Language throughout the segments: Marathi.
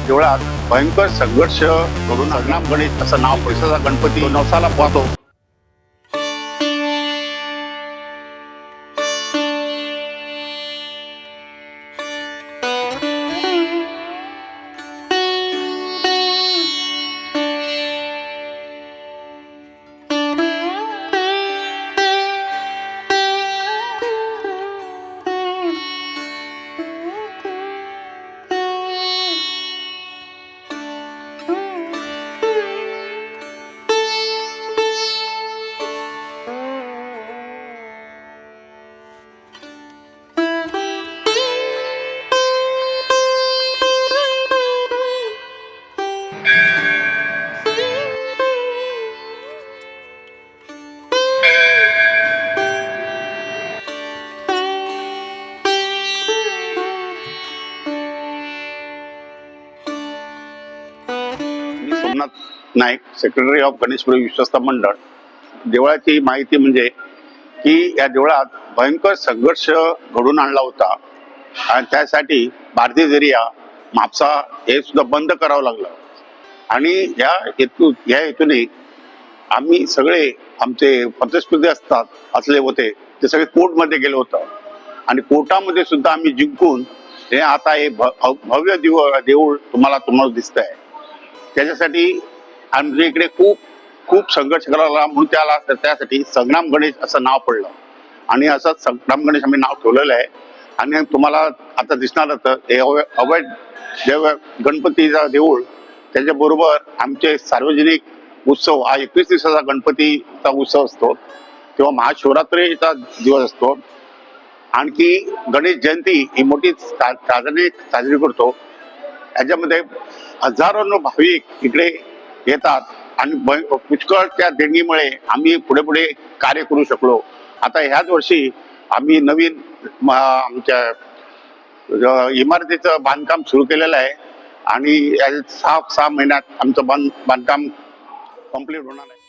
देवळात भयंकर संघर्ष करून हरनाम गणेश असं नाव पैसाचा गणपती नवसाला पाहतो. सोमनाथ नाईक, सेक्रेटरी ऑफ गणेशपुरी विश्वस्त मंडळ. देवळाची माहिती म्हणजे की या देवळात भयंकर संघर्ष घडून आणला होता आणि त्यासाठी भारतीय जरिया म्हापसा हे सुद्धा बंद करावं लागलं. आणि या हेतूने आम्ही सगळे आमचे प्रतिस्पर्धी असले होते ते सगळे कोर्टमध्ये गेलो होतो आणि कोर्टामध्ये सुद्धा आम्ही जिंकून हे आता हे भव्य देऊळ तुम्हाला दिसत आहे. त्याच्यासाठी आमच्या इकडे खूप संघर्ष करायला म्हणून त्यासाठी संग्राम गणेश असं नाव पडलं आणि असंच संग्राम गणेश आम्ही नाव ठेवलेलं आहे. आणि तुम्हाला आता दिसणार हे अवैध गणपतीचा देऊळ, त्याच्याबरोबर आमचे सार्वजनिक उत्सव हा 21 दिवसाचा गणपतीचा उत्सव असतो, तेव्हा महाशिवरात्रीचा दिवस असतो. आणखी गणेश जयंती ही मोठी साजरी करतो. याच्यामध्ये हजारो भाविक इकडे येतात आणि पुष्कळ त्या देणगीमुळे आम्ही पुढे कार्य करू शकलो. आता ह्याच वर्षी आम्ही नवीन आमच्या इमारतीचं बांधकाम सुरू केलेलं आहे आणि 6 महिन्यात आमचं बांधकाम कंप्लीट होणार आहे.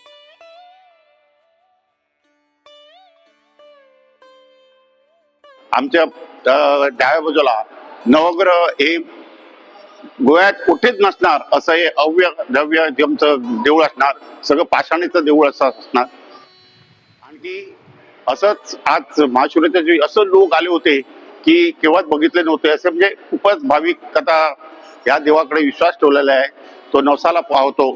आमच्या डाव्या बाजूला नवग्रह हे गोव्यात कुठेच नसणार असं हे अव्यद्रव्य आमचं देऊळ असणार, सगळं पाषाणीचं देऊळ असणार. आणखी असंच आज महाशिवरात्रीच्या असं लोक आले होते की केव्हाच बघितले नव्हते असे, म्हणजे खूपच भाविक आता या देवाकडे विश्वास ठेवलेला आहे, तो नवसाला पावतो.